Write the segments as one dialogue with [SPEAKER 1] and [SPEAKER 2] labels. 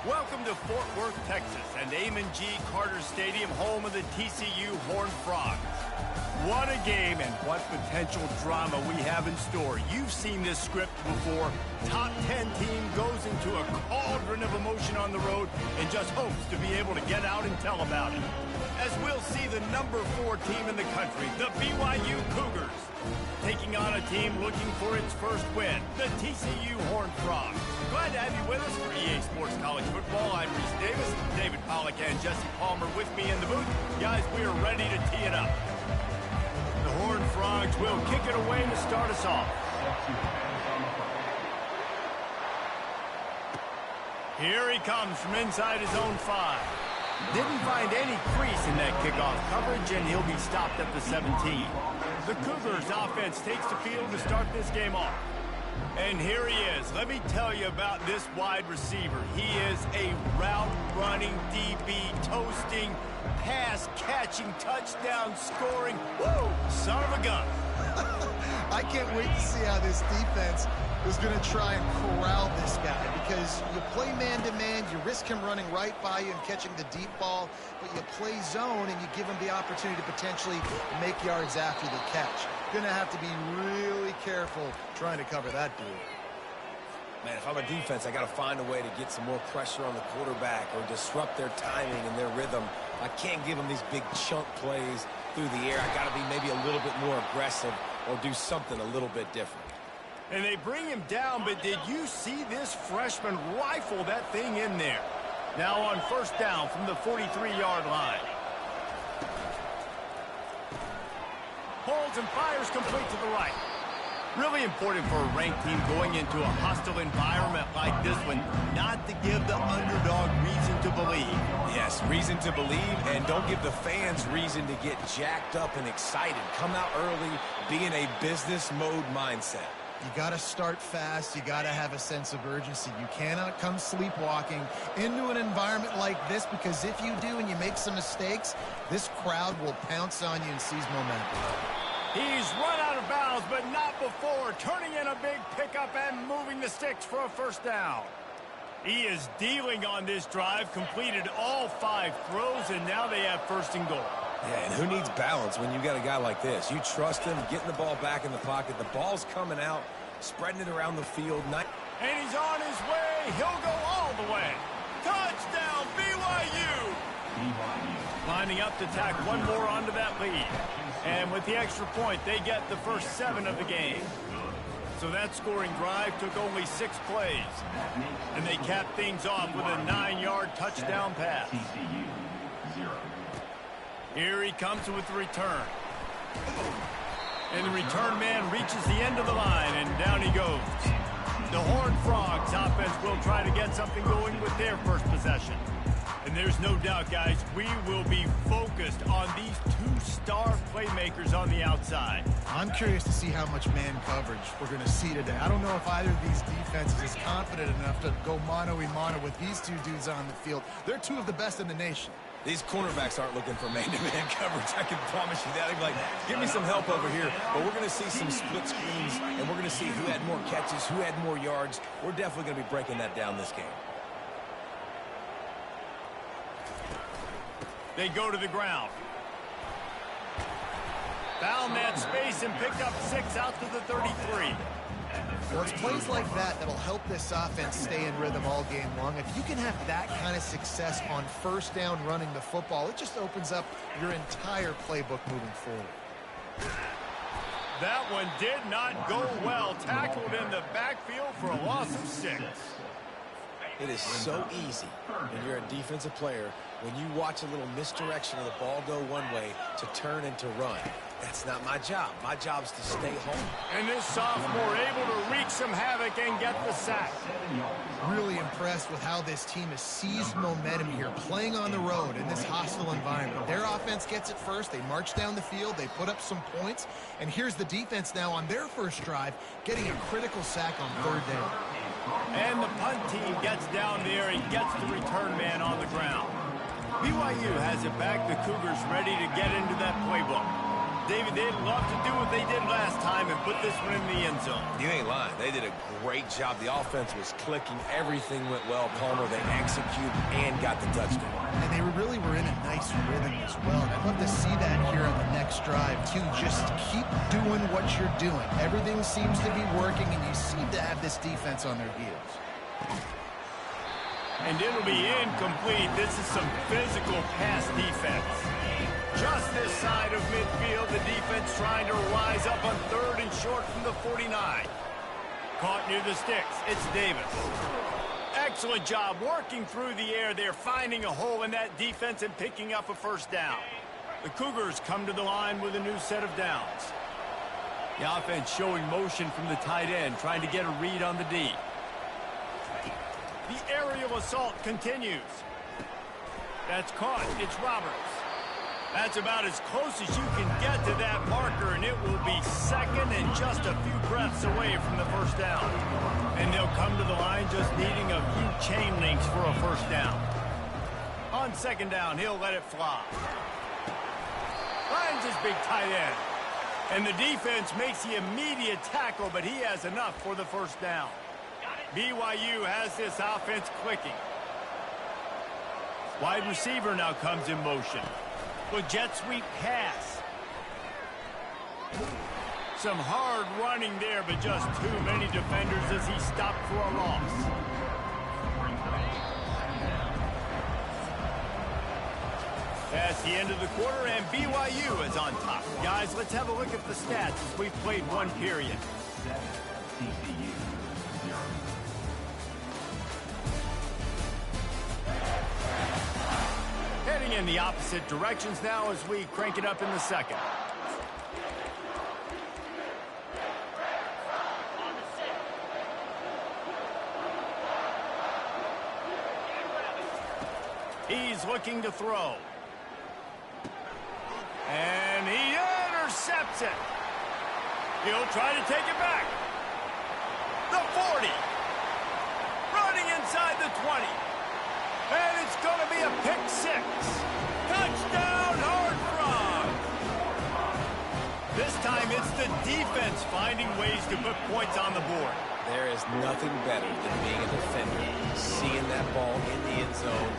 [SPEAKER 1] Welcome to Fort Worth, Texas, and Amon G. Carter Stadium, home of the TCU Horned Frogs. What a game and what potential drama we have in store. You've seen this script before. Top 10 team goes into a cauldron of emotion on the road and just hopes to be able to get out and tell about it. As we'll see the number 4 team in the country, the BYU Cougars, taking on a team looking for its first win, the TCU Horned Frogs. Glad to have you with us for EA Sports College Football. I'm Reese Davis, David Pollack and Jesse Palmer with me in the booth. Guys, we are ready to tee it up. The Horned Frogs will kick it away to start us off. Here he comes from inside his own 5. Didn't find any crease in that kickoff coverage, and he'll be stopped at the 17. The Cougars offense takes the field to start this game off. And here he is. Let me tell you about this wide receiver. He is a route-running DB, toasting, pass-catching, touchdown-scoring, woo, son of a gun.
[SPEAKER 2] I can't wait to see how this defense is going to try and corral this guy, because you play man-to-man, you risk him running right by you and catching the deep ball, but you play zone and you give him the opportunity to potentially make yards after the catch. Going to have to be really careful trying to cover that dude.
[SPEAKER 3] Man, if I'm a defense, I got to find a way to get some more pressure on the quarterback or disrupt their timing and their rhythm. I can't give them these big chunk plays through the air. I got to be maybe a little bit more aggressive or do something a little bit different.
[SPEAKER 1] And they bring him down, but did you see this freshman rifle that thing in there? Now on first down from the 43-yard line. Holds and fires complete to the right. Really important for a ranked team going into a hostile environment like this one, not to give the underdog reason to believe.
[SPEAKER 3] Yes, reason to believe, and don't give the fans reason to get jacked up and excited. Come out early, be in a business mode mindset.
[SPEAKER 2] You got to start fast. You got to have a sense of urgency. You cannot come sleepwalking into an environment like this, because if you do and you make some mistakes, this crowd will pounce on you and seize momentum.
[SPEAKER 1] He's run out of bounds, but not before turning in a big pickup and moving the sticks for a first down. He is dealing on this drive, completed all 5 throws, and now they have first and goal.
[SPEAKER 3] Yeah, and who needs balance when you got a guy like this? You trust him, getting the ball back in the pocket. The ball's coming out, spreading it around the field.
[SPEAKER 1] And he's on his way. He'll go all the way. Touchdown, BYU! Lining up to tack one more onto that lead. And with the extra point, they get the first 7 of the game. So that scoring drive took only 6 plays. And they capped things off with a 9-yard touchdown pass. Here he comes with the return. And the return man reaches the end of the line, and down he goes. The Horned Frogs offense will try to get something going with their first possession. And there's no doubt, guys, we will be focused on these 2 star playmakers on the outside.
[SPEAKER 2] I'm curious to see how much man coverage we're going to see today. I don't know if either of these defenses is confident enough to go mano-a-mano with these 2 dudes on the field. They're 2 of the best in the nation.
[SPEAKER 3] These cornerbacks aren't looking for man-to-man coverage. I can promise you that. They're like, give me some help over here. But we're going to see some split screens, and we're going to see who had more catches, who had more yards. We're definitely going to be breaking that down this game.
[SPEAKER 1] They go to the ground. Found that space and picked up 6 out to the 33.
[SPEAKER 2] Well, it's plays like that that'll help this offense stay in rhythm all game long. If you can have that kind of success on first down running the football, it just opens up your entire playbook moving forward.
[SPEAKER 1] That one did not go well. Tackled in the backfield for a loss of 6.
[SPEAKER 3] It is so easy when you're a defensive player, when you watch a little misdirection of the ball go one way, to turn and to run. That's not my job. My job is to stay home.
[SPEAKER 1] And this sophomore able to wreak some havoc and get the sack.
[SPEAKER 2] Really impressed with how this team has seized momentum here, playing on the road in this hostile environment. Their offense gets it first. They march down the field. They put up some points. And here's the defense now on their first drive, getting a critical sack on 3rd down.
[SPEAKER 1] And the punt team gets down there and gets the return man on the ground. BYU has it back. The Cougars ready to get into that playbook. David, they'd love to do what they did last time and put this one in the end zone.
[SPEAKER 3] You ain't lying. They did a great job. The offense was clicking. Everything went well, Palmer. They executed and got the touchdown.
[SPEAKER 2] And they really were in a nice rhythm as well. And I'd love to see that here on the next drive, too. Just keep doing what you're doing. Everything seems to be working, and you seem to have this defense on their heels.
[SPEAKER 1] And it'll be incomplete. This is some physical pass defense. Just this side of midfield, the defense trying to rise up on 3rd and short from the 49. Caught near the sticks. It's Davis. Excellent job working through the air there, finding a hole in that defense and picking up a first down. The Cougars come to the line with a new set of downs. The offense showing motion from the tight end, trying to get a read on the D. The aerial assault continues. That's caught. It's Roberts. That's about as close as you can get to that marker, and it will be second and just a few breaths away from the first down. And they'll come to the line just needing a few chain links for a first down. On second down, he'll let it fly. Finds his big tight end. And the defense makes the immediate tackle, but he has enough for the first down. BYU has this offense clicking. Wide receiver now comes in motion. With jet sweep pass. Some hard running there, but just too many defenders as he stopped for a loss. That's the end of the quarter, and BYU is on top. Guys, let's have a look at the stats as we've played one period. Heading in the opposite directions now as we crank it up in the second. He's looking to throw. And he intercepts it. He'll try to take it back. The 40. Running inside the 20. And it's going to be a pick six. Touchdown, Horned Frogs. This time it's the defense finding ways to put points on the board.
[SPEAKER 3] There is nothing better than being a defender. Seeing that ball in the end zone,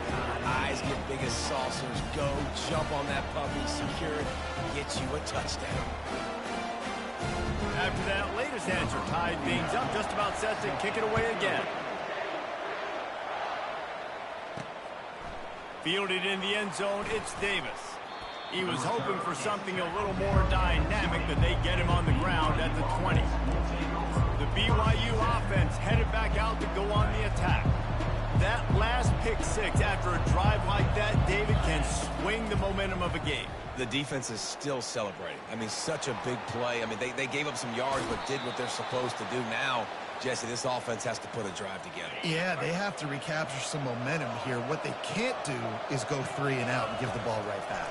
[SPEAKER 3] eyes get big as saucers, go, jump on that puppy, secure it, get you a touchdown.
[SPEAKER 1] After that latest answer tied things up, just about set to kick it away again. Fielded in the end zone, it's Davis. He was hoping for something a little more dynamic, but they get him on the ground at the 20. The BYU offense headed back out to go on the attack. That last pick six after a drive like that, David, can swing the momentum of a game.
[SPEAKER 3] The defense is still celebrating. I mean, such a big play. I mean, they gave up some yards but did what they're supposed to do. Now, Jesse, this offense has to put a drive together.
[SPEAKER 2] Yeah, they have to recapture some momentum here. What they can't do is go 3 and out and give the ball right back.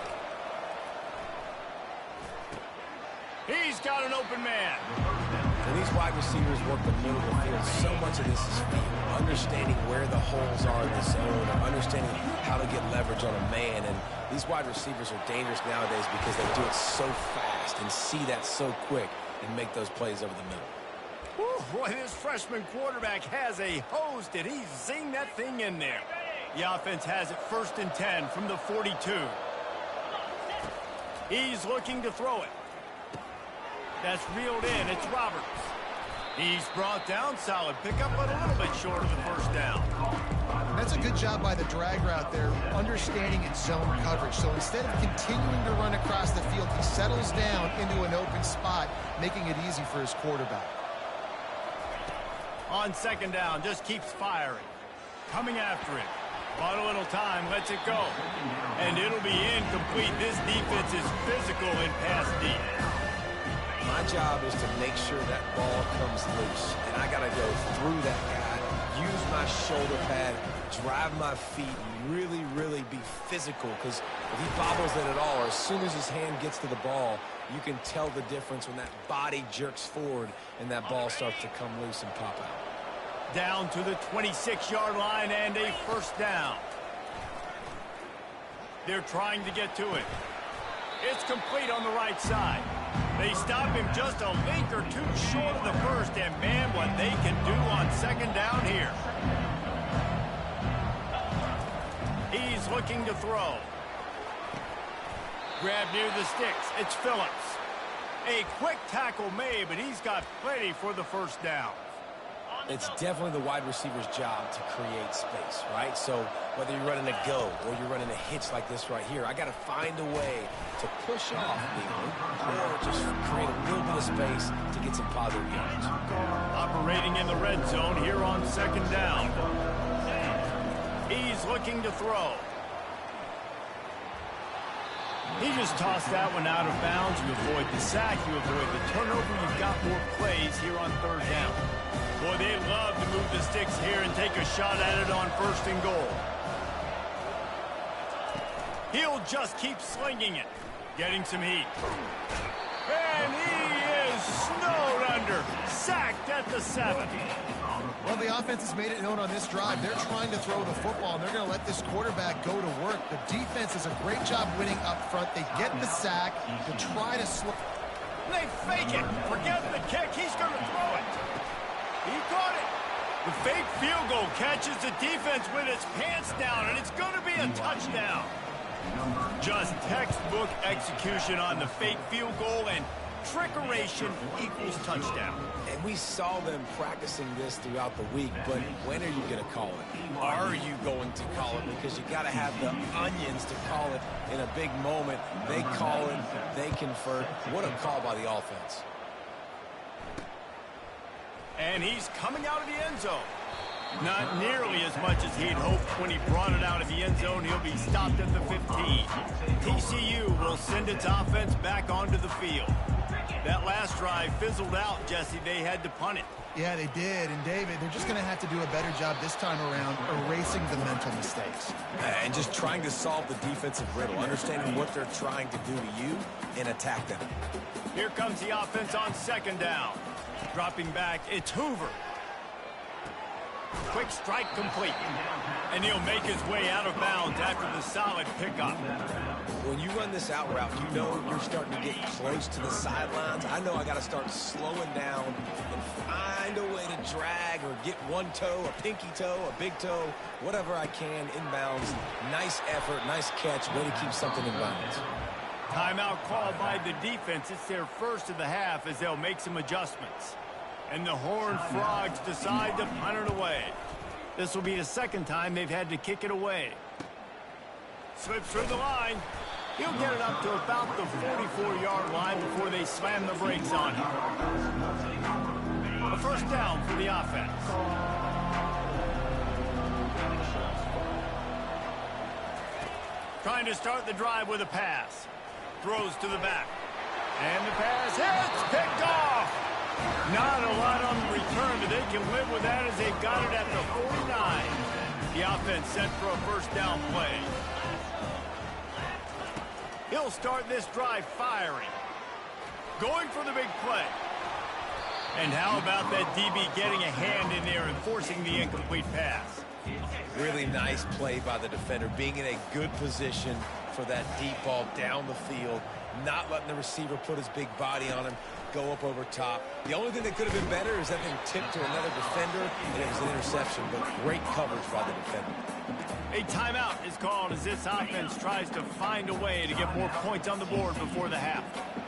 [SPEAKER 1] He's got an open man.
[SPEAKER 3] When these wide receivers work the middle of the field, so much of this is feel, understanding where the holes are in the zone, understanding how to get leverage on a man. And these wide receivers are dangerous nowadays because they do it so fast and see that so quick and make those plays over the middle.
[SPEAKER 1] Whew, boy, this freshman quarterback has a hose. Did he zing that thing in there? The offense has it 1st and 10 from the 42. He's looking to throw it. That's reeled in. It's Roberts. He's brought down. Solid pickup, but a little bit short of the first down.
[SPEAKER 2] That's a good job by the drag route there, understanding its zone coverage. So instead of continuing to run across the field, he settles down into an open spot, making it easy for his quarterback.
[SPEAKER 1] On second down, just keeps firing. Coming after it. Bought a little time, lets it go. And it'll be incomplete. This defense is physical in pass deep.
[SPEAKER 3] My job is to make sure that ball comes loose. And I got to go through that guy, use my shoulder pad, drive my feet, and really, really be physical. Because if he bobbles it at all, or as soon as his hand gets to the ball, you can tell the difference when that body jerks forward and that ball starts to come loose and pop out.
[SPEAKER 1] Down to the 26-yard line and a first down. They're trying to get to it. It's complete on the right side. They stop him just a link or two short of the first, and man, what they can do on second down here. He's looking to throw. Grab near the sticks. It's Phillips. A quick tackle made, but he's got plenty for the first down.
[SPEAKER 3] It's definitely the wide receiver's job to create space, right? So whether you're running a go or you're running a hitch like this right here, I got to find a way to push off or just create a little bit of space to get some positive yards.
[SPEAKER 1] Operating in the red zone here on second down. He's looking to throw. He just tossed that one out of bounds. You avoid the sack, you avoid the turnover. You've got more plays here on third down. Boy, they love to move the sticks here and take a shot at it on first and goal. He'll just keep slinging it, getting some heat. And he is snowed under, sacked at the 7.
[SPEAKER 2] Well, the offense has made it known on this drive. They're trying to throw the football, and they're going to let this quarterback go to work. The defense does a great job winning up front. They get the sack to try to slow.
[SPEAKER 1] They fake it. Forget the kick. He's going to throw it. He caught it. The fake field goal catches the defense with its pants down, and it's going to be a touchdown. Just textbook execution on the fake field goal, and trickeration equals touchdown.
[SPEAKER 3] And we saw them practicing this throughout the week, but when are you going to call it? Are you going to call it? Because you got to have the onions to call it in a big moment. They call it, they convert. What a call by the offense.
[SPEAKER 1] And he's coming out of the end zone. Not nearly as much as he'd hoped when he brought it out of the end zone. He'll be stopped at the 15. TCU will send its offense back onto the field. That last drive fizzled out, Jesse. They had to punt it.
[SPEAKER 2] Yeah, they did. And, David, they're just going to have to do a better job this time around erasing the mental mistakes.
[SPEAKER 3] And just trying to solve the defensive riddle, understanding what they're trying to do to you and attack them.
[SPEAKER 1] Here comes the offense on second down. Dropping back, it's Hoover. Quick strike complete. And he'll make his way out of bounds after the solid pickup.
[SPEAKER 3] When you run this out route, you know you're starting to get close to the sidelines. I know I got to start slowing down and find a way to drag or get one toe, a pinky toe, a big toe, whatever I can inbounds. Nice effort, nice catch, way to keep something in bounds.
[SPEAKER 1] Timeout called by the defense. It's their first of the half as they'll make some adjustments. And the Horned Frogs decide to punt it away. This will be the second time they've had to kick it away. Slips through the line. He'll get it up to about the 44-yard line before they slam the brakes on him. A first down for the offense. Trying to start the drive with a pass. Throws to the back. And the pass hits. Picked off. Not a lot on the return, but they can live with that as they've got it at the 49. The offense set for a first down play. He'll start this drive firing. Going for the big play. And how about that DB getting a hand in there and forcing the incomplete pass?
[SPEAKER 3] Really nice play by the defender, being in a good position for that deep ball down the field, not letting the receiver put his big body on him, go up over top. The only thing that could have been better is that thing tipped to another defender, and it was an interception, but great coverage by the defender.
[SPEAKER 1] A timeout is called as this offense tries to find a way to get more points on the board before the half.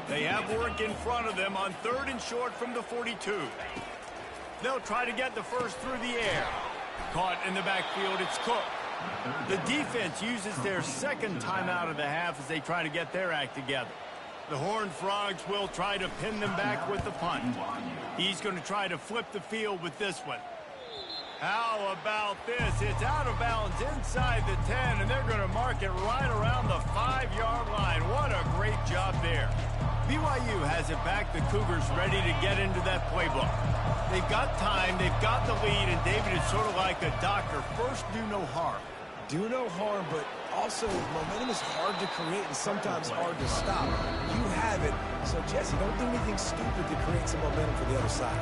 [SPEAKER 1] They have work in front of them on 3rd and short from the 42. They'll try to get the first through the air. Caught in the backfield, it's Cook. The defense uses their second timeout of the half as they try to get their act together. The Horned Frogs will try to pin them back with the punt. He's going to try to flip the field with this one. How about this? It's out of bounds inside the 10, and they're going to mark it right around the 5-yard line. What a great job there. BYU has it back. The Cougars ready to get into that playbook. They've got time, they've got the lead, and David is sort of like a doctor. First, do no harm.
[SPEAKER 3] Do no harm, but also momentum is hard to create and sometimes hard to stop. You have it, so Jesse, don't do anything stupid to create some momentum for the other side.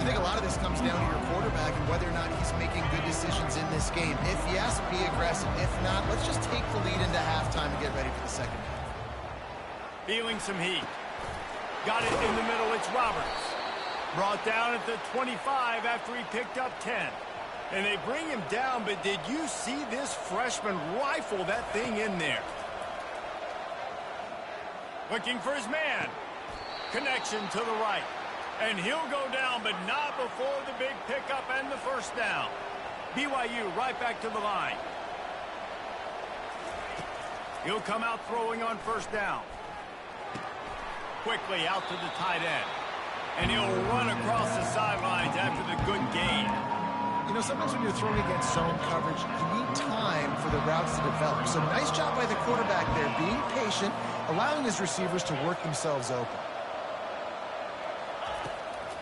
[SPEAKER 2] I think a lot of this comes down to your quarterback and whether or not he's making good decisions in this game. If yes, be aggressive. If not, let's just take the lead into halftime and get ready for the second half.
[SPEAKER 1] Feeling some heat. Got it in the middle. It's Roberts. Brought down at the 25 after he picked up 10. And they bring him down, but did you see this freshman rifle that thing in there? Looking for his man. Connection to the right. And he'll go down, but not before the big pickup and the first down. BYU right back to the line. He'll come out throwing on first down. Quickly out to the tight end. And he'll run across the sidelines after the good gain.
[SPEAKER 2] You know, sometimes when you're throwing against zone coverage, you need time for the routes to develop. So nice job by the quarterback there, being patient, allowing his receivers to work themselves open.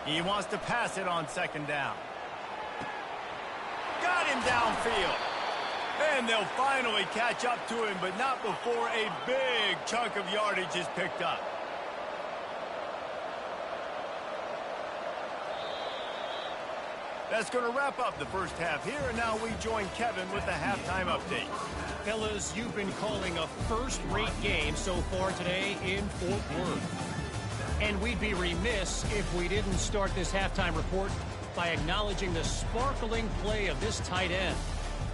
[SPEAKER 1] He wants to pass it on second down. Got him downfield. And they'll finally catch up to him, but not before a big chunk of yardage is picked up. That's going to wrap up the first half here, and now we join Kevin with the halftime update.
[SPEAKER 4] Fellas, you've been calling a first-rate game so far today in Fort Worth. And we'd be remiss if we didn't start this halftime report by acknowledging the sparkling play of this tight end.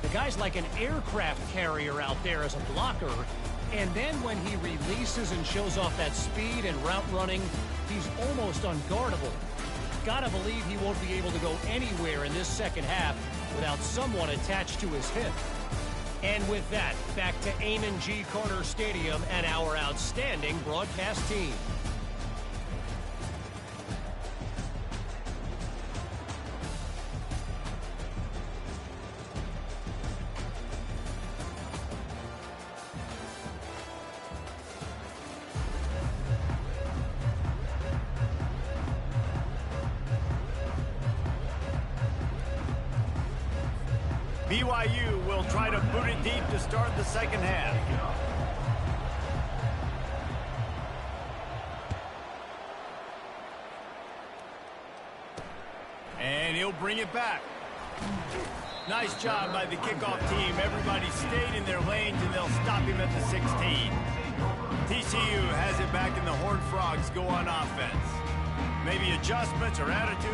[SPEAKER 4] The guy's like an aircraft carrier out there as a blocker, and then when he releases and shows off that speed and route running, he's almost unguardable. Gotta believe he won't be able to go anywhere in this second half without someone attached to his hip. And with that, back to Amon G. Carter Stadium and our outstanding broadcast team.
[SPEAKER 1] BYU will try to boot it deep to start the second half. And he'll bring it back. Nice job by the kickoff team. Everybody stayed in their lanes, and they'll stop him at the 16. TCU has it back, and the Horned Frogs go on offense. Maybe adjustments or attitude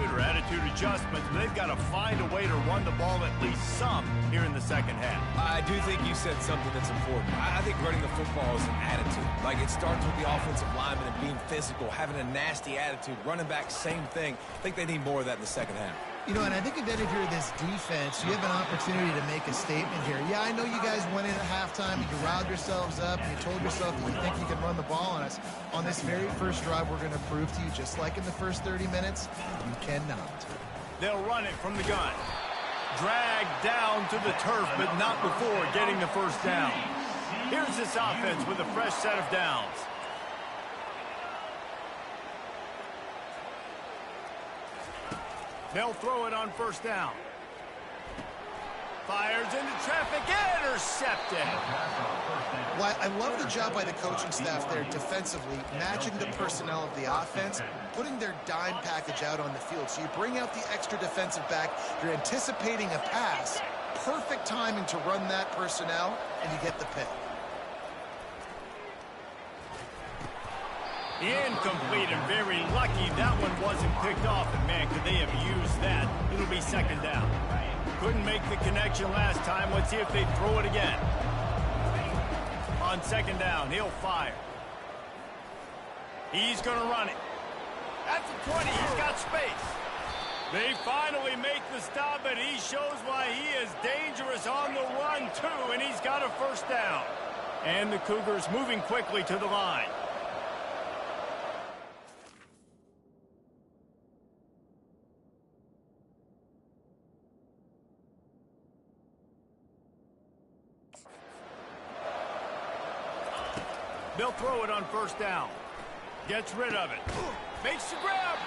[SPEAKER 1] adjustments, but they've got to find a way to run the ball at least some here in the second half.
[SPEAKER 3] I do think you said something that's important. I think running the football is an attitude. Like, it starts with the offensive lineman and being physical, having a nasty attitude. Running back, same thing. I think they need more of that in the second half.
[SPEAKER 2] You know, and I think that if you're this defense, you have an opportunity to make a statement here. Yeah, I know you guys went in at halftime, and you riled yourselves up, and you told yourself that you think you can run the ball on us. On this very first drive, we're going to prove to you, just like in the first 30 minutes, you cannot.
[SPEAKER 1] They'll run it from the gun. Dragged down to the turf, but not before getting the first down. Here's this offense with a fresh set of downs. They'll throw it on first down. Fires into traffic, intercepted.
[SPEAKER 2] Well, I love the job by the coaching staff there defensively, matching the personnel of the offense, putting their dime package out on the field. So you bring out the extra defensive back, you're anticipating a pass, perfect timing to run that personnel, and you get the pick.
[SPEAKER 1] Incomplete, and very lucky that one wasn't picked off. And man, could they have used that? It'll be second down. Couldn't make the connection last time. Let's see if they throw it again. On second down, he'll fire. He's going to run it. At the 20, he's got space. They finally make the stop, and he shows why he is dangerous on the run, too, and he's got a first down. And the Cougars moving quickly to the line. They'll throw it on first down. Gets rid of it. Makes the grab.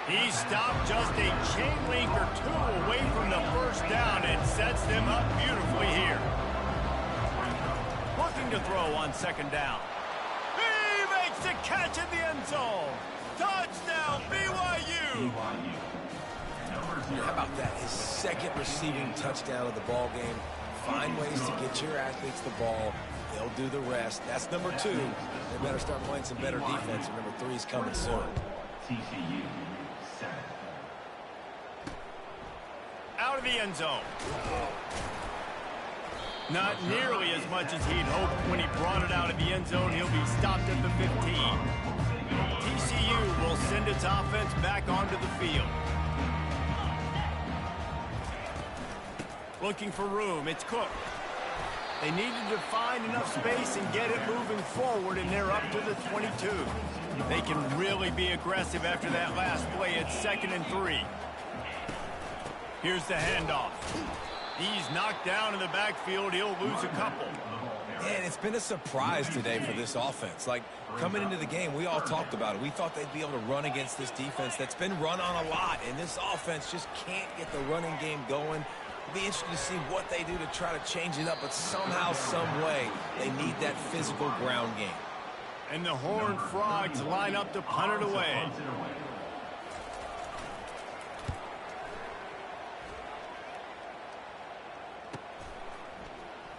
[SPEAKER 1] He stopped just a chain link or two away from the first down and sets them up beautifully here. Looking to throw on second down. He makes the catch in the end zone. Touchdown, BYU.
[SPEAKER 3] How about that? His second receiving touchdown of the ball game. Find ways to get your athletes the ball. They'll do the rest. That's number 2. They better start playing some better defense, and number 3 is coming soon.
[SPEAKER 5] TCU 7.
[SPEAKER 1] Out of the end zone. Not nearly as much as he'd hoped when he brought it out of the end zone. He'll be stopped at the 15. TCU will send its offense back onto the field. Looking for room. It's Cook. They needed to find enough space and get it moving forward, and they're up to the 22. They can really be aggressive after that last play. It's 2nd and 3. Here's the handoff. He's knocked down in the backfield. He'll lose a couple.
[SPEAKER 3] Man, it's been a surprise today for this offense. Like, coming into the game, we all talked about it. We thought they'd be able to run against this defense that's been run on a lot, and this offense just can't get the running game going. It'll be interesting to see what they do to try to change it up, but somehow, some way, they need that physical ground game.
[SPEAKER 1] And the Horned Frogs line up to punt it away.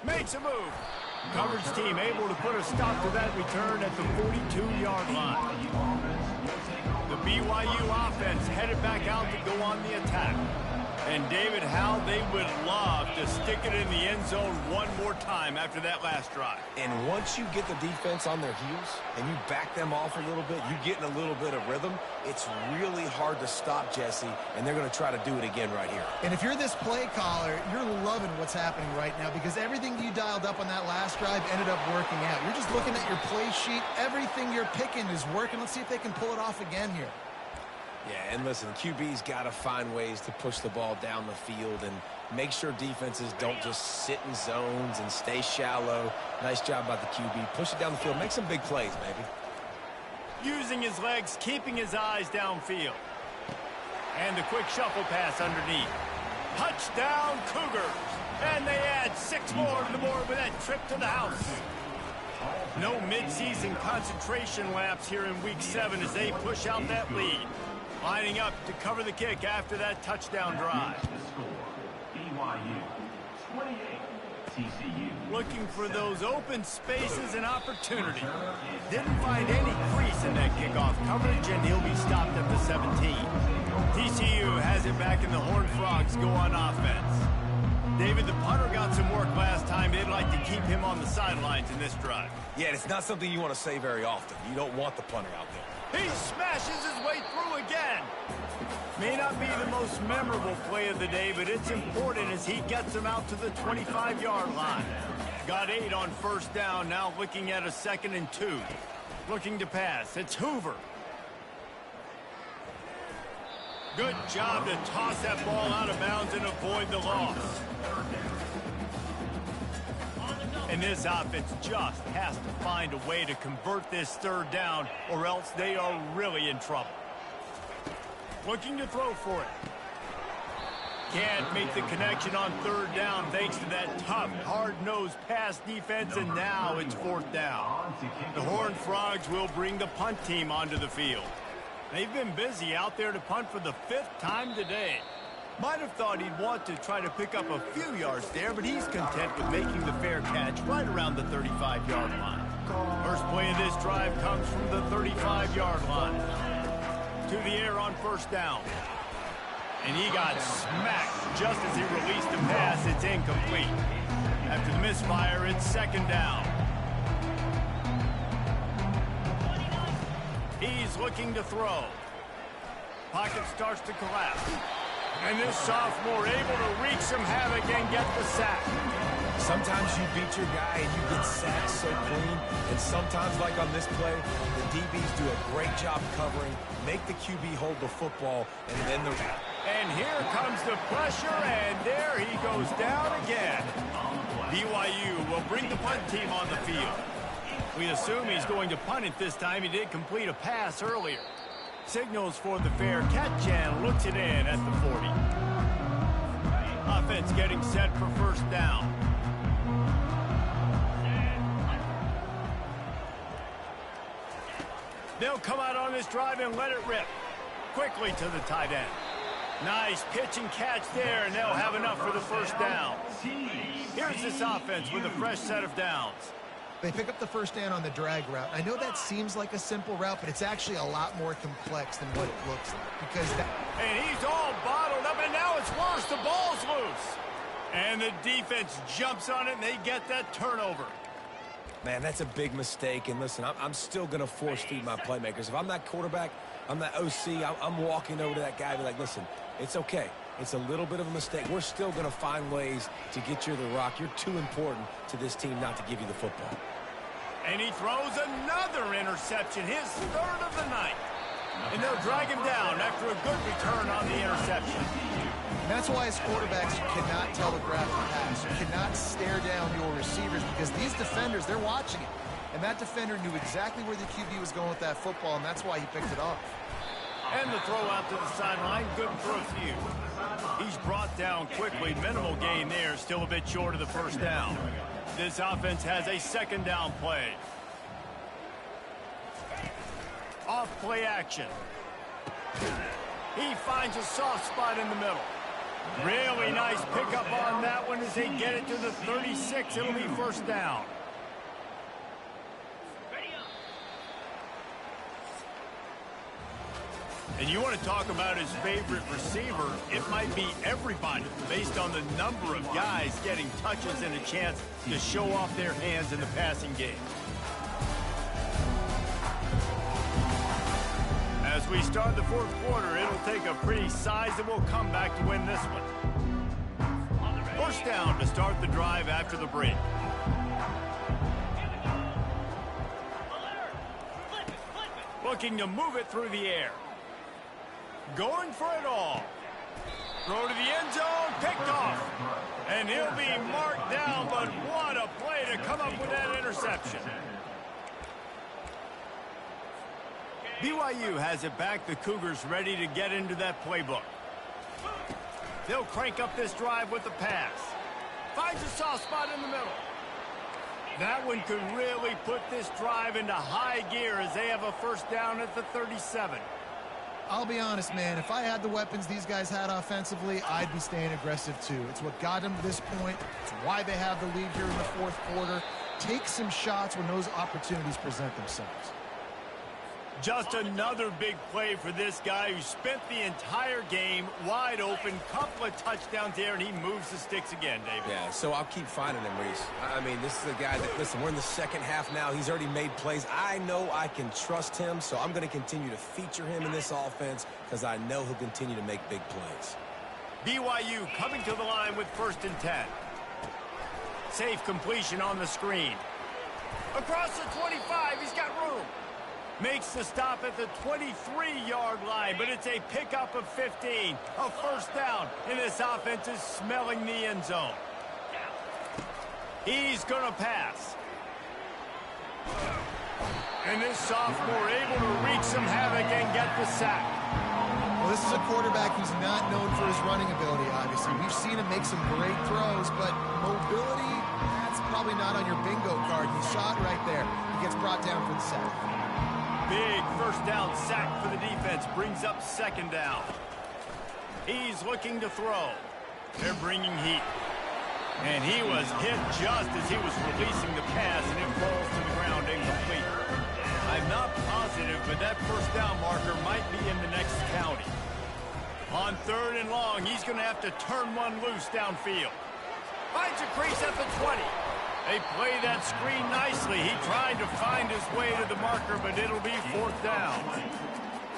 [SPEAKER 1] Makes a move. Coverage team able to put a stop to that return at the 42-yard line. The BYU offense headed back out to go on the attack. And David, how they would love to stick it in the end zone one more time after that last drive.
[SPEAKER 3] And once you get the defense on their heels and you back them off a little bit, you get in a little bit of rhythm, it's really hard to stop, Jesse, and they're going to try to do it again right here.
[SPEAKER 2] And if you're this play caller, you're loving what's happening right now because everything you dialed up on that last drive ended up working out. You're just looking at your play sheet. Everything you're picking is working. Let's see if they can pull it off again here.
[SPEAKER 3] Yeah, and listen, QB's got to find ways to push the ball down the field and make sure defenses don't just sit in zones and stay shallow. Nice job by the QB. Push it down the field. Make some big plays, maybe.
[SPEAKER 1] Using his legs, keeping his eyes downfield. And the quick shuffle pass underneath. Touchdown, Cougars. And they add 6 more to the board with that trip to the house. No midseason concentration laps here in Week 7 as they push out that lead. Lining up to cover the kick after that touchdown drive.
[SPEAKER 5] BYU 28. TCU.
[SPEAKER 1] Looking for those open spaces and opportunity. Didn't find any crease in that kickoff coverage, and he'll be stopped at the 17. TCU has it back, and the Horned Frogs go on offense. David, the punter got some work last time. They'd like to keep him on the sidelines in this drive.
[SPEAKER 3] Yeah, it's not something you want to say very often. You don't want the punter out there.
[SPEAKER 1] He smashes his way through again. May not be the most memorable play of the day, but it's important as he gets him out to the 25-yard line. Got 8 on first down, now looking at a 2nd and 2. Looking to pass. It's Hoover. Good job to toss that ball out of bounds and avoid the loss. And this offense just has to find a way to convert this 3rd down, or else they are really in trouble. Looking to throw for it. Can't make the connection on 3rd down thanks to that tough, hard-nosed pass defense, and now it's 4th down. The Horned Frogs will bring the punt team onto the field. They've been busy out there to punt for the 5th time today. Might have thought he'd want to try to pick up a few yards there, but he's content with making the fair catch right around the 35-yard line. First play of this drive comes from the 35-yard line. To the air on 1st down. And he got smacked just as he released the pass. It's incomplete. After the misfire, it's 2nd down. He's looking to throw. Pocket starts to collapse. And this sophomore able to wreak some havoc and get the sack.
[SPEAKER 3] Sometimes you beat your guy and you get sacked so clean. And sometimes, like on this play, the DBs do a great job covering, make the QB hold the football, and then the...
[SPEAKER 1] And here comes the pressure, and there he goes down again. BYU will bring the punt team on the field. We assume he's going to punt it this time. He did complete a pass earlier. Signals for the fair catch and looks it in at the 40. Offense getting set for 1st down. They'll come out on this drive and let it rip. Quickly to the tight end. Nice pitch and catch there, and they'll have enough for the 1st down. Here's this offense with a fresh set of downs.
[SPEAKER 2] They pick up the first down on the drag route. I know that seems like a simple route, but it's actually a lot more complex than what it looks like. Because
[SPEAKER 1] and he's all bottled up, and now it's worse. The ball's loose. And the defense jumps on it, and they get that turnover.
[SPEAKER 3] Man, that's a big mistake. And listen, I'm still going to force feed my playmakers. If I'm that quarterback, I'm that OC, I'm walking over to that guy and be like, listen, it's okay. It's a little bit of a mistake. We're still going to find ways to get you the rock. You're too important to this team not to give you the football.
[SPEAKER 1] And he throws another interception, his third of the night. And they'll drag him down after a good return on the interception.
[SPEAKER 2] And that's why as quarterbacks you cannot telegraph the pass. You cannot stare down your receivers because these defenders, they're watching it. And that defender knew exactly where the QB was going with that football, and that's why he picked it off.
[SPEAKER 1] And the throw out to the sideline, good for a few. He's brought down quickly, minimal gain there, still a bit short of the first down. This offense has a second down play. Off play action. He finds a soft spot in the middle. Really nice pickup on that one as they get it to the 36. It'll be first down. And you want to talk about his favorite receiver, it might be everybody based on the number of guys getting touches and a chance to show off their hands in the passing game. As we start the fourth quarter, it'll take a pretty sizable comeback to win this one. First down to start the drive after the break. Looking to move it through the air. Going for it all. Throw to the end zone, picked off. And he'll be marked down, but what a play to come up with that interception. BYU has it back. The Cougars ready to get into that playbook. They'll crank up this drive with the pass. Finds a soft spot in the middle. That one could really put this drive into high gear as they have a first down at the 37.
[SPEAKER 2] I'll be honest, man, if I had the weapons these guys had offensively, I'd be staying aggressive too. It's what got them to this point. It's why they have the lead here in the fourth quarter. Take some shots when those opportunities present themselves.
[SPEAKER 1] Just another big play for this guy who spent the entire game wide open. Couple of touchdowns there, and he moves the sticks again, David.
[SPEAKER 3] Yeah, so I'll keep finding him, Reese. I mean, this is a guy that, listen, we're in the second half now. He's already made plays. I know I can trust him, so I'm going to continue to feature him in this offense because I know he'll continue to make big plays.
[SPEAKER 1] BYU coming to the line with 1st and 10. Safe completion on the screen. Across the 25, he's got room. Makes the stop at the 23-yard line, but it's a pickup of 15. A first down, and this offense is smelling the end zone. He's going to pass. And this sophomore able to wreak some havoc and get the sack.
[SPEAKER 2] Well, this is a quarterback who's not known for his running ability, obviously. We've seen him make some great throws, but mobility, that's probably not on your bingo card. You saw it right there. He gets brought down for the sack.
[SPEAKER 1] Big first down sack for the defense. Brings up second down. He's looking to throw. They're bringing heat. And he was hit just as he was releasing the pass, and it falls to the ground incomplete. I'm not positive, but that first down marker might be in the next county. On 3rd and long, he's going to have to turn one loose downfield. Finds a crease at the 20. They play that screen nicely. He tried to find his way to the marker, but it'll be 4th down.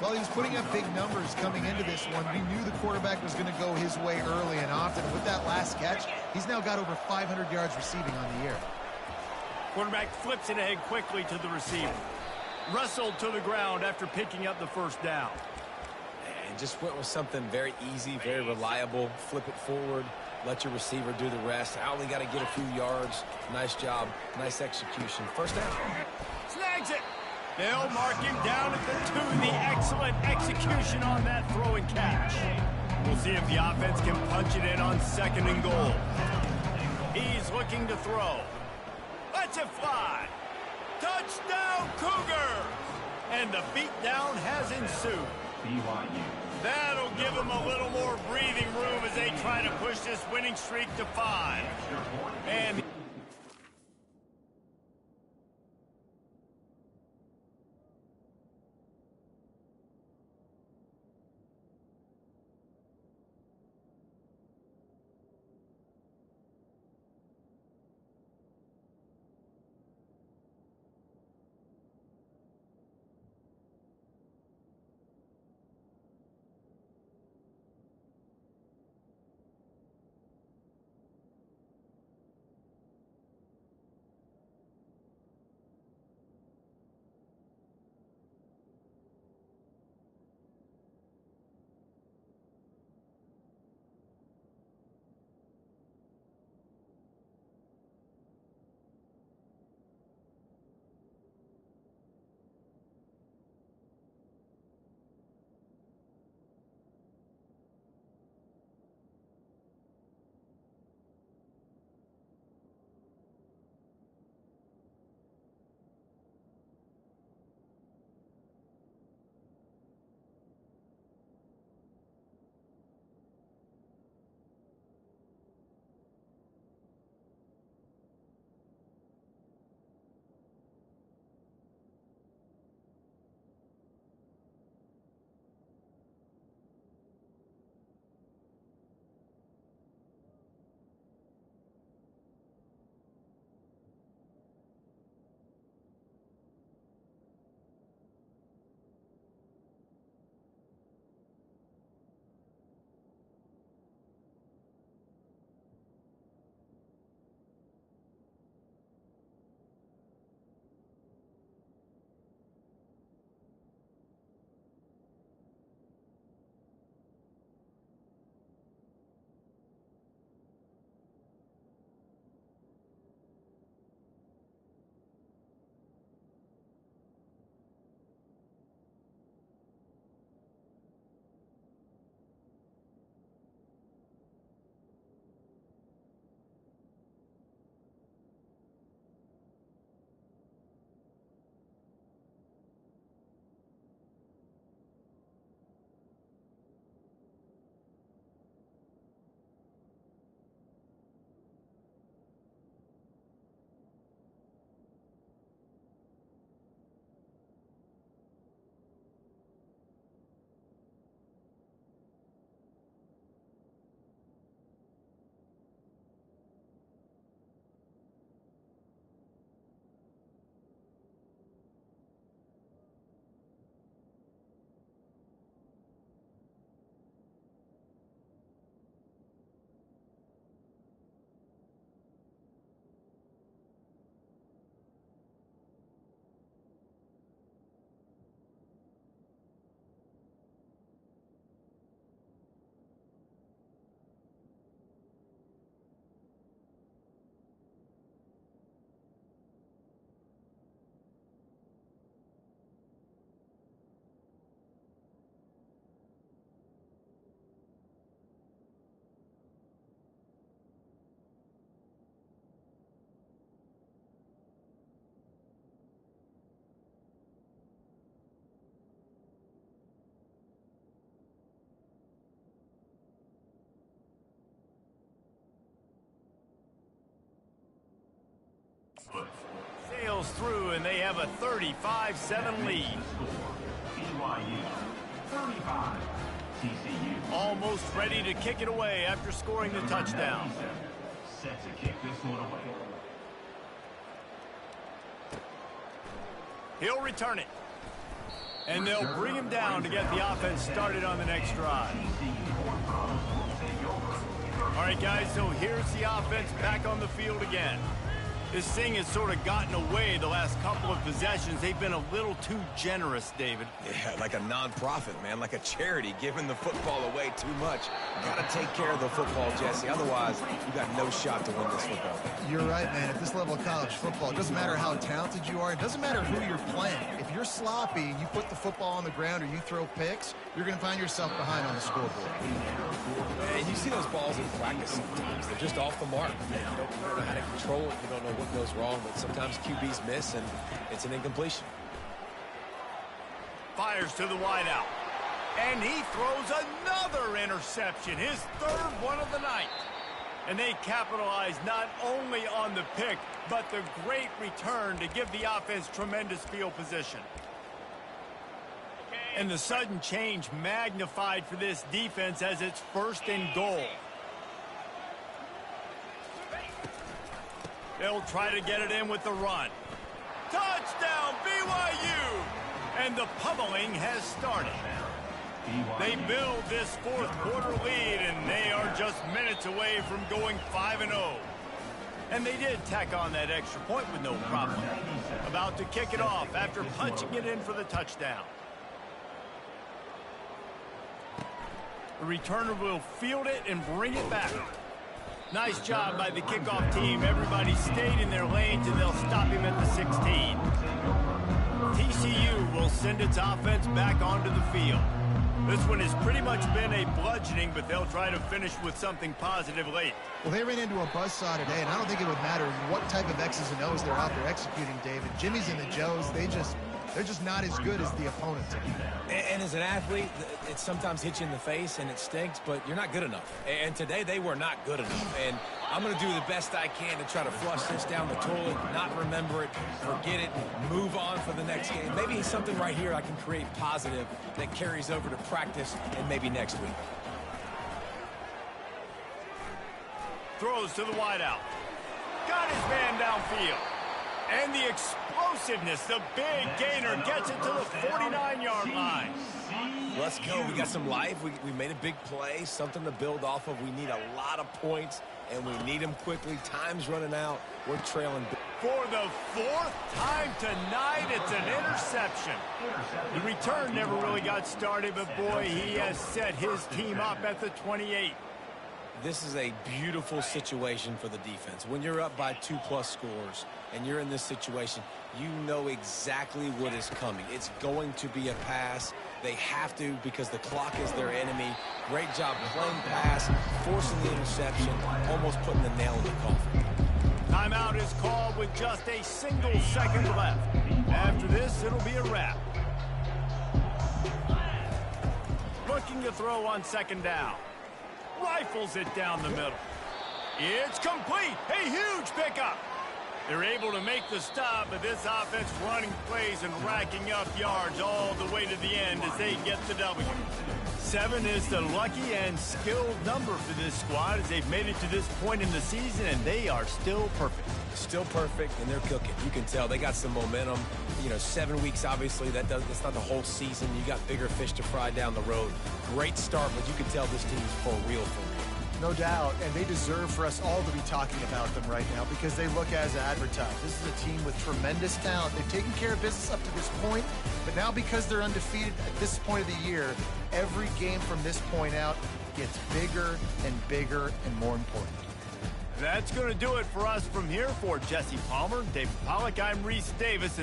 [SPEAKER 2] Well, he was putting up big numbers coming into this one. We knew the quarterback was going to go his way early and often. With that last catch, he's now got over 500 yards receiving on the year.
[SPEAKER 1] Quarterback flips it ahead quickly to the receiver. Wrestled to the ground after picking up the first down.
[SPEAKER 3] And just went with something very easy, very reliable. Flip it forward. Let your receiver do the rest. I only got to get a few yards. Nice job. Nice execution. First down.
[SPEAKER 1] Snags it. They'll mark him down at the 2. The excellent execution on that throw and catch. We'll see if the offense can punch it in on 2nd and goal. He's looking to throw. Lets it fly. Touchdown, Cougars! And the beatdown has ensued.
[SPEAKER 5] BYU.
[SPEAKER 1] That'll give them a little more breathing room as they try to push this winning streak to 5. And follows through, and they have a 35-7 lead.
[SPEAKER 5] BYU 35, TCU.
[SPEAKER 1] Almost ready to kick it away after scoring the touchdown.
[SPEAKER 5] Set to kick this one away.
[SPEAKER 1] He'll return it. And they'll bring him down to get the offense started on the next drive. All right, guys, so here's the offense back on the field again. This thing has sort of gotten away the last couple of possessions. They've been a little too generous, David.
[SPEAKER 3] Yeah, like a non-profit, man, like a charity, giving the football away too much. Got to take care of the football, Jesse. Otherwise, you got no shot to win this football.
[SPEAKER 2] You're right, man. At this level of college football, it doesn't matter how talented you are. It doesn't matter who you're playing. If you're sloppy and you put the football on the ground or you throw picks, you're going to find yourself behind on the scoreboard.
[SPEAKER 3] And you see those balls in practice sometimes. They're just off the mark. You don't know how to control it. You don't know what goes wrong, but sometimes QBs miss, and it's an incompletion.
[SPEAKER 1] Fires to the wideout. And he throws another interception, his third one of the night. And they capitalize not only on the pick, but the great return to give the offense tremendous field position. And the sudden change magnified for this defense as it's 1st and goal. They'll try to get it in with the run. Touchdown, BYU! And the pummeling has started. They build this 4th quarter lead, and they are just minutes away from going 5-0. And they did tack on that extra point with no problem. About to kick it off after punching it in for the touchdown. The returner will field it and bring it back. Nice job by the kickoff team. Everybody stayed in their lanes, and they'll stop him at the 16. TCU will send its offense back onto the field. This one has pretty much been a bludgeoning, but they'll try to finish with something positive late.
[SPEAKER 2] Well, they ran into a buzzsaw today, and I don't think it would matter what type of X's and O's they're out there executing, David. Jimmy's and the Joes, they're just not as good as the opponent.
[SPEAKER 3] And as an athlete, it sometimes hits you in the face and it stinks, but you're not good enough. And today they were not good enough. And I'm going to do the best I can to try to flush this down the toilet, not remember it, forget it, move on for the next game. Maybe something right here I can create positive that carries over to practice and maybe next week.
[SPEAKER 1] Throws to the wideout. Got his man downfield. And the explosiveness, the big gainer gets it to the 49-yard line.
[SPEAKER 3] Let's go. We got some life. We made a big play, something to build off of. We need a lot of points, and we need them quickly. Time's running out. We're trailing.
[SPEAKER 1] For the 4th time tonight, it's an interception. The return never really got started, but boy, he has set his team up at the 28.
[SPEAKER 3] This is a beautiful situation for the defense. When you're up by 2+ scores and you're in this situation, you know exactly what is coming. It's going to be a pass. They have to because the clock is their enemy. Great job playing pass, forcing the interception, almost putting the nail in the coffin.
[SPEAKER 1] Timeout is called with just a single second left. After this, it'll be a wrap. Looking to throw on 2nd down. Rifles it down the middle. It's complete. A huge pickup. They're able to make the stop, but this offense running plays and racking up yards all the way to the end as they get the W. 7 is the lucky and skilled number for this squad as they've made it to this point in the season, and they are still perfect.
[SPEAKER 3] Still perfect, and they're cooking. You can tell they got some momentum. 7 weeks, obviously, that's not the whole season. You got bigger fish to fry down the road. Great start, but you can tell this team's for real.
[SPEAKER 2] No doubt, and they deserve for us all to be talking about them right now because they look as advertised. This is a team with tremendous talent. They've taken care of business up to this point, but now because they're undefeated at this point of the year, every game from this point out gets bigger and bigger and more important.
[SPEAKER 1] That's going to do it for us from here. For Jesse Palmer, David Pollack, I'm Reese Davis. And